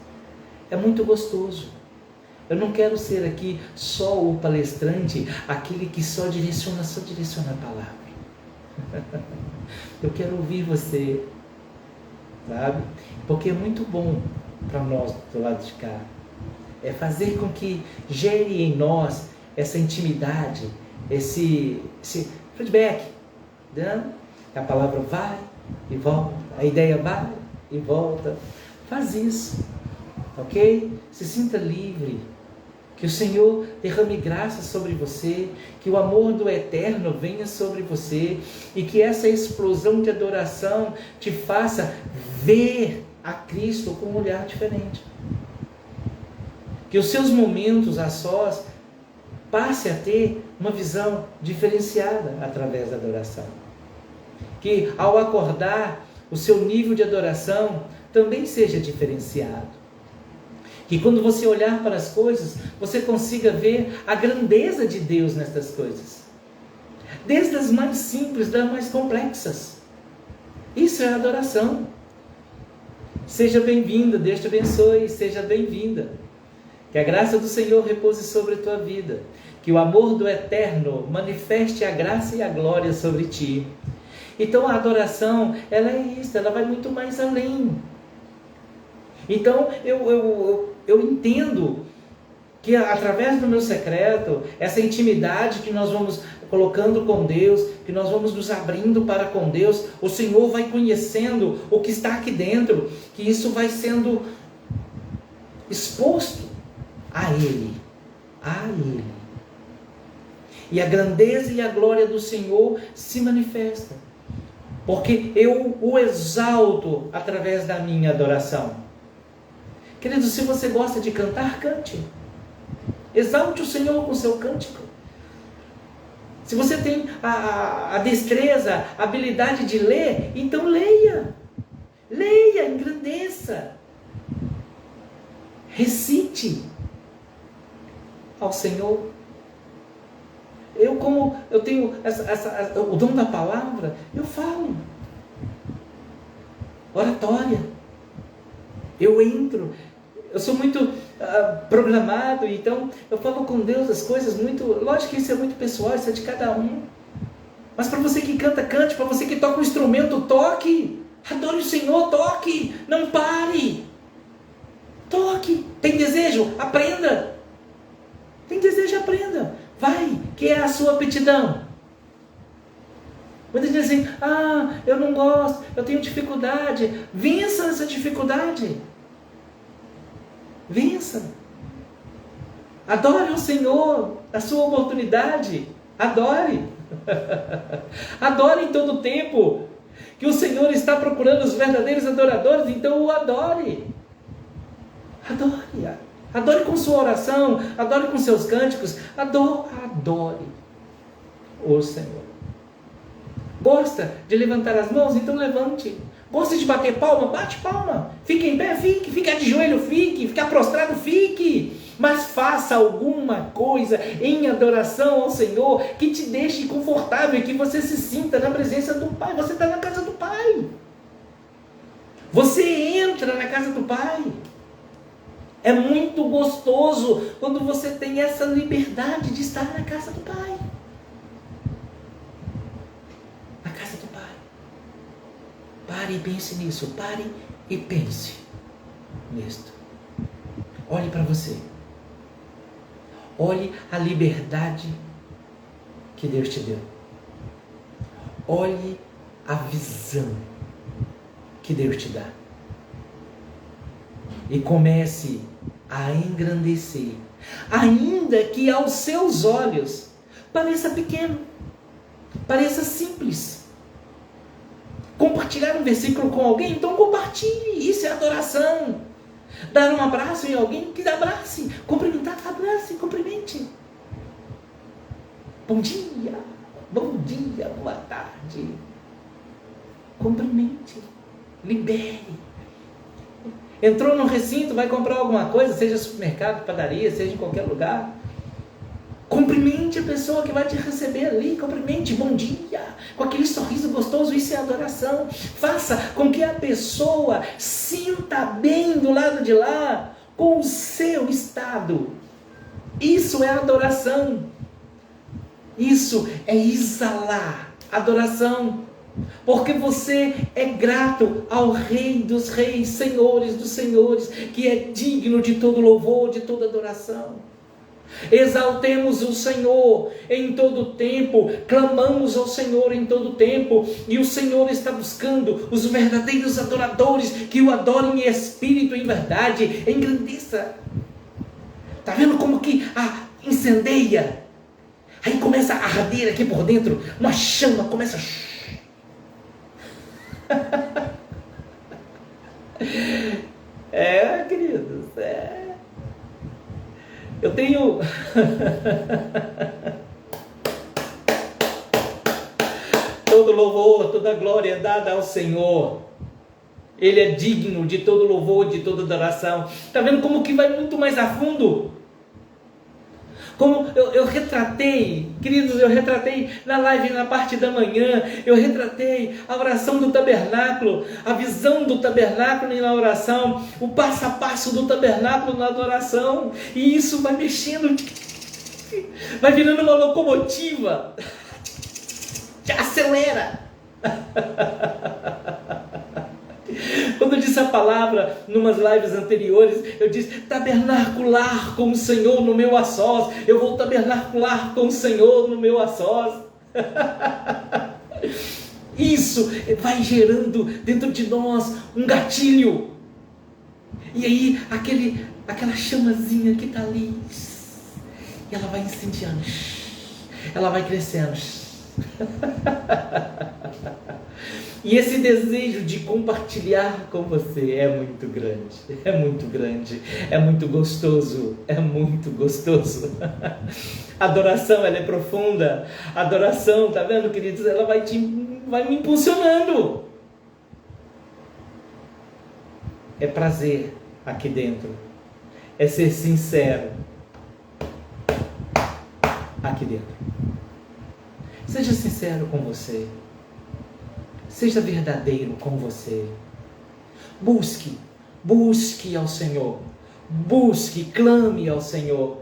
É muito gostoso. Eu não quero ser aqui só o palestrante, aquele que só direciona a palavra. Eu quero ouvir você, sabe? Porque é muito bom para nós do lado de cá. É fazer com que gere em nós essa intimidade, esse feedback. Né? A palavra vai e volta, a ideia vai e volta. Faz isso, ok? Se sinta livre. Que o Senhor derrame graça sobre você, que o amor do Eterno venha sobre você e que essa explosão de adoração te faça ver a Cristo com um olhar diferente. Que os seus momentos a sós passe a ter uma visão diferenciada através da adoração. Que ao acordar, o seu nível de adoração também seja diferenciado. Que quando você olhar para as coisas, você consiga ver a grandeza de Deus nestas coisas. Desde as mais simples, das mais complexas. Isso é adoração. Seja bem-vinda, Deus te abençoe, seja bem-vinda. Que a graça do Senhor repouse sobre a tua vida. Que o amor do Eterno manifeste a graça e a glória sobre ti. Então a adoração, ela é isso, ela vai muito mais além. Então eu entendo que através do meu secreto, essa intimidade que nós vamos colocando com Deus, que nós vamos nos abrindo para com Deus, o Senhor vai conhecendo o que está aqui dentro, que isso vai sendo exposto a Ele, a Ele. E a grandeza e a glória do Senhor se manifesta, porque eu o exalto através da minha adoração. Querido, se você gosta de cantar, cante. Exalte o Senhor com seu cântico. Se você tem a destreza, a habilidade de ler, então leia. Leia, engrandeça. Recite ao Senhor. Como eu tenho o dom da palavra, eu falo. Oratória. Eu entro. Eu sou muito programado, então eu falo com Deus as coisas muito... Lógico que isso é muito pessoal, isso é de cada um. Mas para você que canta, cante. Para você que toca um instrumento, toque. Adore o Senhor, toque. Não pare. Toque. Tem desejo? Aprenda. Tem desejo? Aprenda. Vai, que é a sua aptidão. Muitas dizem, eu não gosto, eu tenho dificuldade. Vença essa dificuldade. Vença. Adore o Senhor, a sua oportunidade. Adore. Adore em todo o tempo. Que o Senhor está procurando os verdadeiros adoradores, então o adore. Adore. Adore com sua oração, adore com seus cânticos, adore o Senhor. Gosta de levantar as mãos? Então levante. Gosta de bater palma? Bate palma. Fique em pé? Fique. Ficar de joelho? Fique. Ficar prostrado? Fique. Mas faça alguma coisa em adoração ao Senhor que te deixe confortável e que você se sinta na presença do Pai. Você está na casa do Pai. Você entra na casa do Pai. É muito gostoso quando você tem essa liberdade de estar na casa do Pai. Na casa do Pai. Pare e pense nisso. Pare e pense nisto. Olhe para você. Olhe a liberdade que Deus te deu. Olhe a visão que Deus te dá. E comece a engrandecer, ainda que aos seus olhos pareça pequeno, pareça simples. Compartilhar um versículo com alguém, então compartilhe, isso é adoração. Dar um abraço em alguém, que abrace. Cumprimentar, abrace, cumprimente. Bom dia, boa tarde. Cumprimente, libere. Entrou no recinto, vai comprar alguma coisa, seja supermercado, padaria, seja em qualquer lugar. Cumprimente a pessoa que vai te receber ali, cumprimente, bom dia, com aquele sorriso gostoso, isso é adoração. Faça com que a pessoa sinta bem do lado de lá, com o seu estado. Isso é adoração. Isso é exalar adoração. Porque você é grato ao Rei dos Reis, Senhores dos Senhores, que é digno de todo louvor, de toda adoração. Exaltemos o Senhor em todo o tempo, clamamos ao Senhor em todo o tempo, e o Senhor está buscando os verdadeiros adoradores que o adorem em espírito e em verdade. Engrandeça. Está vendo como que incendeia? Aí começa a arder aqui por dentro, uma chama começa a... queridos, eu tenho todo louvor, toda glória é dada ao Senhor. Ele é digno de todo louvor, de toda adoração. Está vendo como que vai muito mais a fundo? Como eu retratei, queridos, eu retratei na live na parte da manhã, eu retratei a oração do tabernáculo, a visão do tabernáculo na oração, o passo a passo do tabernáculo na adoração, e isso vai mexendo, vai virando uma locomotiva, acelera. Quando eu disse a palavra, numas lives anteriores, eu disse, tabernacular com o Senhor no meu a sós. Eu vou tabernacular com o Senhor no meu a sós. Isso vai gerando dentro de nós um gatilho. E aí, aquela chamazinha que está ali, e ela vai incendiando, ela vai crescendo. E esse desejo de compartilhar com você é muito grande, é muito grande, é muito gostoso, é muito gostoso. A adoração, ela é profunda. A adoração, tá vendo, queridos? Ela vai me impulsionando. É prazer aqui dentro. É ser sincero aqui dentro. Seja sincero com você. Seja verdadeiro com você. Busque ao Senhor. Busque, clame ao Senhor.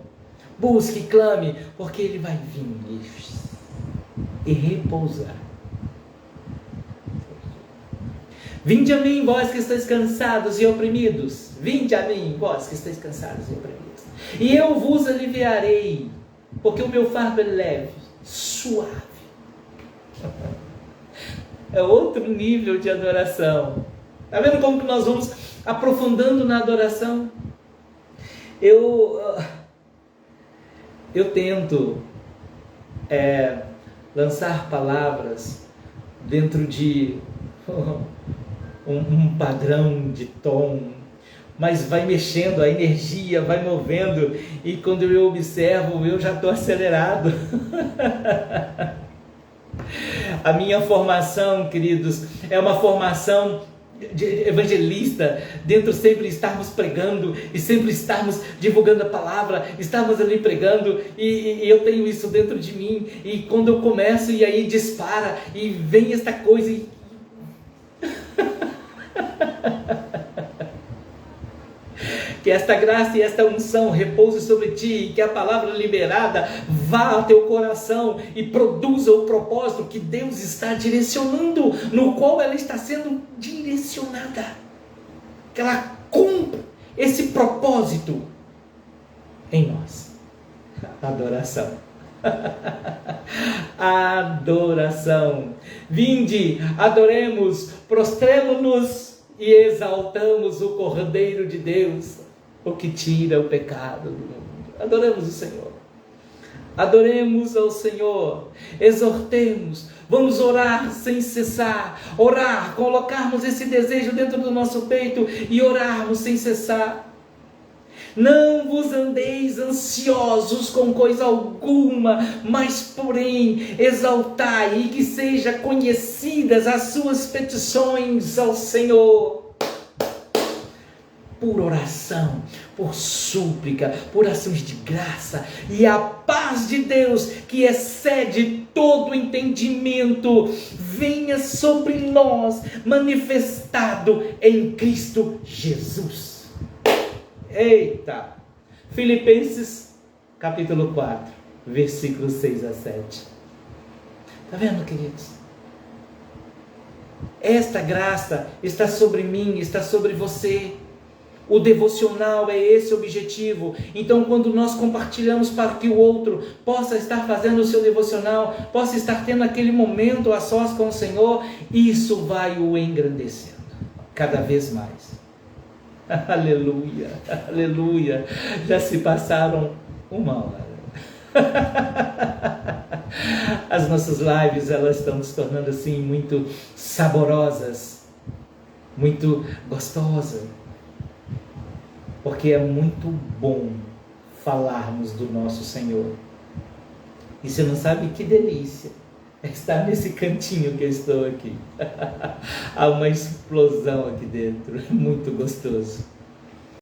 Busque, clame, porque Ele vai vir e repousar. Vinde a mim, vós que estáis cansados e oprimidos. Vinde a mim, vós que estáis cansados e oprimidos. E eu vos aliviarei, porque o meu fardo é leve, suave. É outro nível de adoração. Está vendo como que nós vamos aprofundando na adoração? Eu tento lançar palavras dentro de um padrão de tom, mas vai mexendo, a energia vai movendo, e quando eu observo, eu já estou acelerado. A minha formação, queridos, é uma formação de evangelista, dentro sempre estarmos pregando e sempre estarmos divulgando a palavra, estarmos ali pregando, e eu tenho isso dentro de mim, e quando eu começo, e aí dispara, e vem esta coisa, que esta graça e esta unção repouse sobre ti, e que a palavra liberada vá ao teu coração e produza o propósito que Deus está direcionando, no qual ela está sendo direcionada, que ela cumpra esse propósito em nós. Adoração. Adoração. Vinde, adoremos, prostremo-nos e exaltamos o Cordeiro de Deus, o que tira o pecado do mundo. Adoremos o Senhor. Adoremos ao Senhor. Exortemos. Vamos orar sem cessar. Orar, colocarmos esse desejo dentro do nosso peito e orarmos sem cessar. Não vos andeis ansiosos com coisa alguma, mas porém exaltai, e que sejam conhecidas as suas petições ao Senhor. Por oração, por súplica, por ações de graça, e a paz de Deus, que excede todo entendimento, venha sobre nós, manifestado em Cristo Jesus. Eita! Filipenses capítulo 4, versículos 6 a 7. Está vendo, queridos? Esta graça está sobre mim, está sobre você. O devocional é esse objetivo. Então, quando nós compartilhamos para que o outro possa estar fazendo o seu devocional, possa estar tendo aquele momento a sós com o Senhor, isso vai o engrandecendo cada vez mais. Aleluia, aleluia. Já se passaram 1 hora. As nossas lives, elas estão se tornando assim muito saborosas, muito gostosas, porque é muito bom falarmos do nosso Senhor. E você não sabe que delícia é estar nesse cantinho que eu estou aqui. Há uma explosão aqui dentro, muito gostoso.